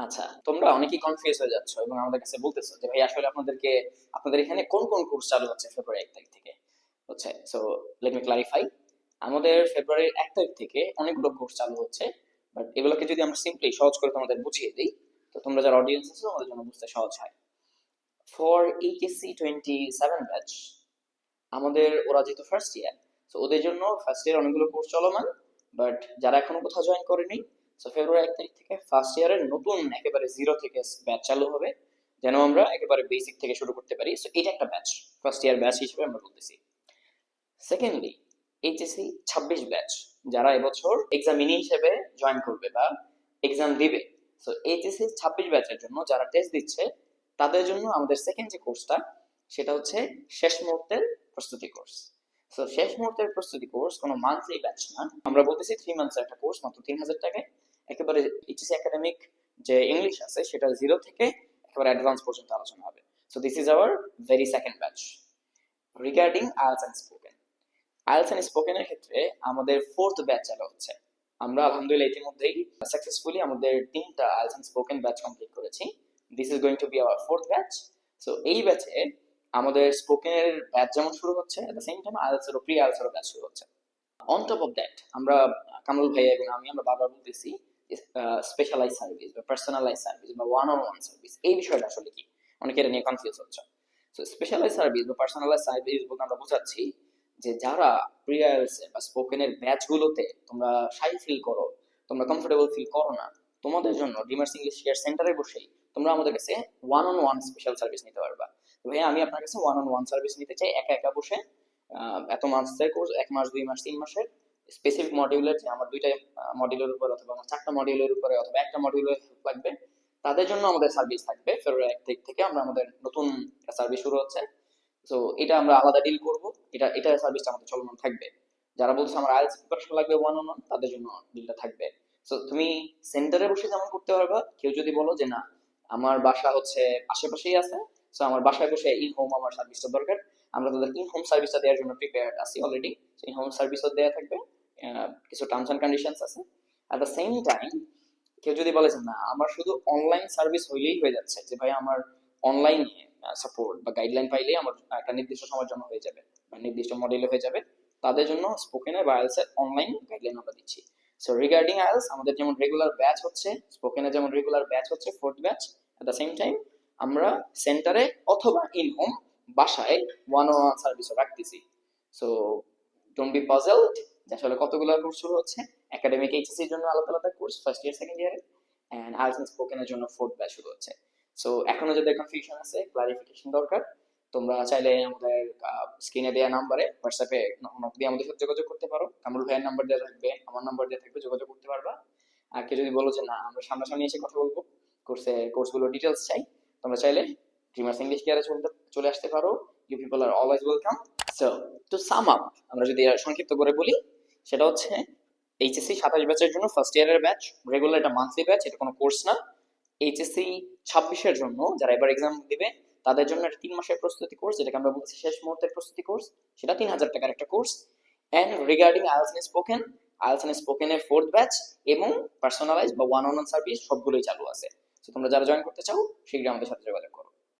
আচ্ছা, তোমরা অনেকেই কনফিউজ হয়ে যাচ্ছ এবং আমাদের কাছে বলতেছো যে ভাই আসলে আপনাদের এখানে কোন কোন কোর্স চালু হচ্ছে ফেব্রুয়ারি 1 তারিখ থেকে হচ্ছে। So let me clarify. আমাদের ফেব্রুয়ারির 1 তারিখ থেকে অনেকগুলো কোর্স চালু হচ্ছে, বাট এগুলোকে যদি আমরা সিম্পলি সহজ করে তোমাদের বুঝিয়ে দিই, তো তোমরা যারা অডিয়েন্স আছো তোমাদের জন্য বুঝতে সহজ হয়। ফর এইচএসসি 27 ব্যাচ, আমাদের ওরা যেহেতু ফার্স্ট ইয়ার, তো ওদের জন্য ফার্স্ট ইয়ার অনেকগুলো কোর্স চলমান। বাট যারা এখনো কোথাও জয়েন করেনি, তো ফেব্রুয়ারি 1 তারিখ থেকে ফার্স্ট ইয়ারের নতুন একেবারে জিরো থেকে ব্যাচ চালু হবে, যেন আমরা একেবারে বেসিক থেকে শুরু করতে পারি। সো এটা একটা ব্যাচ, ফার্স্ট ইয়ার ব্যাচ হিসেবে আমরা বলতেছি। সেকেন্ডলি, এইচএসসি 26 ব্যাচ, যারা এবছর এক্সামিনি হিসেবে জয়েন করবে বা এক্সাম দিবে। সো এইচএসসি 26 ব্যাচের জন্য যারা টেস্ট দিচ্ছে, তাদের জন্য আমাদের সেকেন্ড যে কোর্সটা, সেটা হচ্ছে শেষ মুহূর্তের প্রস্তুতি কোর্স। সো শেষ মুহূর্তের প্রস্তুতি কোর্স কোনো মান্থলি ব্যাচ না, আমরা বলতেছি 3 মান্থস একটা কোর্স, মাত্র 3000 টাকায় একেবারে এইচএসসি একাডেমিক যে ইংলিশ আছে সেটা জিরো থেকে একেবারে অ্যাডভান্স পর্যন্ত আলোচনা হবে। So this is our very second batch. Regarding IELTS and spoken, IELTS and স্পোকেনের ক্ষেত্রে আমাদের ফোর্থ ব্যাচ চালু হচ্ছে। আমরা আলহামদুলিল্লাহ ইতিমধ্যেই সাকসেসফুলি আমাদের 3টা IELTS and spoken batch complete করেছি। This is going to be our fourth batch. So এই ব্যাচে আমাদের স্পোকেনের ব্যাচ যেমন শুরু হচ্ছে, at the same time IELTS এর প্রি আইএলটিএস এর ব্যাচ শুরু হচ্ছে। অন টপ অফ দ্যাট, আমরা কামরুল ভাই এবং আমরা বারবার বলতেছি স্পেশালাইজ সার্ভিস বা পার্সোনালাইজ সার্ভিস বা ওয়ান অন ওয়ান সার্ভিস, এই বিষয়টা আসলে কি, অনেকে এটা নিয়ে কনফিউজ হচ্ছে। সো স্পেশালাইজ সার্ভিস বা পার্সোনালাইজ সার্ভিস বলতে আমরা বোঝাচ্ছি যে যারা প্রি আইএলটিএস বা স্পোকেনের ব্যাচগুলোতে তোমরা শাই ফিল করো, তোমরা কমফোর্টেবল ফিল করো না, তোমাদের জন্য ডিমার্স ইংলিশ কেয়ার সেন্টারে বসেই তোমরা আমাদের কাছে one on one special service নিতে পারবা। ভাইয়া আমি আপনার কাছে ওয়ান অন ওয়ান সার্ভিস নিতে চাই, একা একা বসে এত মাসের কোর্স, 1 মাস 2 মাস 3 মাসের স্পেসিফিক মডিউলের, যে আমার 2টা মডিউলের উপর অথবা আমার 4টা মডিউলের উপরে অথবা একটা মডিউলের হেল্প লাগবে, তাদের জন্য আমাদের সার্ভিস থাকবে। ফেব্রুয়ারি 1 তারিখ থেকে আমরা আমাদের নতুন সার্ভিস শুরু হচ্ছে। তো এটা আমরা আলাদা ডিল করব, এটা সার্ভিসটা আমাদের চলমান থাকবে। যারা বলছে আমার আইএলটিএস প্রিপারেশন লাগবে ওয়ান অন ওয়ান, তাদের জন্য ডিলটা থাকবে। সো তুমি সেন্টারে বসে যেমন করতে পারবা, কেউ যদি বলো যে না আমার বাসা হচ্ছে আশেপাশেই আছে, সো আমার বাসায় বসে ইন হোম আমার সার্ভিসটা দরকার, আমরা তাদের ইন হোম সার্ভিসটা দেওয়ার জন্য প্রিপেয়ার্ড আছি অলরেডি। ইন হোম সার্ভিসও দেওয়া থাকবে, কিছু টার্মস এন্ড কন্ডিশনস আছে। অ্যাট দ্য সেম টাইম কেউ যদি বলে যে না আমার শুধু অনলাইন সার্ভিস হইলেই হয়ে যাচ্ছে, যে ভাই আমার অনলাইনে সাপোর্ট বা গাইডলাইন পাইলেই আমার একটা নির্দিষ্ট সময়ের জন্য হয়ে যাবে বা নির্দিষ্ট মডেলে হয়ে যাবে, তাদের জন্য স্পোকেনের বা আইএলটিএস এর অনলাইন গাইডলাইন আমরা দিচ্ছি। সো রিগার্ডিং আইএলটিএস আমাদের যেমন রেগুলার ব্যাচ হচ্ছে, স্পোকেনের যেমন রেগুলার ব্যাচ হচ্ছে fourth batch, at the same time আমরা সেন্টারে অথবা ইন হোম বাসায় ওয়ান অন ওয়ান সার্ভিসও রাখতেছি। সো ডোন্ট বি পাজলড যে আসলে কতগুলো কোর্স শুরু হচ্ছে। একাডেমিক এইচএসসি এর জন্য আলাদা আলাদা কোর্স ফার্স্ট ইয়ার সেকেন্ড ইয়ারে, এন্ড আইএলটিএস স্পোকেনের জন্য ফোর্থ ব্যাচ শুরু হচ্ছে। সো এখনো যাদের কনফিউশন আছে, ক্লারিফিকেশন দরকার, তোমরা চাইলে আমাদের স্ক্রিনে দেওয়া নাম্বারে হোয়াটসঅ্যাপে নক দিয়ে আমাদের সাথে যোগাযোগ করতে পারো। কামরুল ভাইয়ের নাম্বার দেওয়া থাকবে, আমার নাম্বার দেওয়া থাকবে, যোগাযোগ করতে পারবা। আর কেউ যদি বলো যে না আমরা সামনাসামনি এসে কথা বলবো, কোর্সগুলো ডিটেলস চাই, তোমরা চাইলে ড্রিমার্স ইংলিশ কেয়ারে চলে আসতে পারো। You people are always welcome. So to sum up, আমরা যদি সংক্ষিপ্ত করে বলি, সেটা হচ্ছে এইচএসসি 27 ব্যাচের জন্য ফার্স্ট ইয়ারের ব্যাচ রেগুলার, এটা মান্থলি ব্যাচ, এটা কোনো কোর্স না। এইচএসসি 26-এর জন্য যারা এবার এক্সাম দিবে, তাদের জন্য একটা 3 মাসের প্রস্তুতি কোর্স, যেটাকে আমরা বলছি শেষ মুহূর্তের প্রস্তুতি কোর্স, সেটা 3000 টাকার একটা course. And regarding IELTS and spoken, IELTS and স্পোকেনের ফোর্থ ব্যাচ এবং পার্সোনালাইজ বা ওয়ান অন ওয়ান সার্ভিস সবগুলোই চালু আছে। তো তোমরা যারা জয়েন করতে চাও শীঘ্রই আমাদের সাথে যোগাযোগ করো।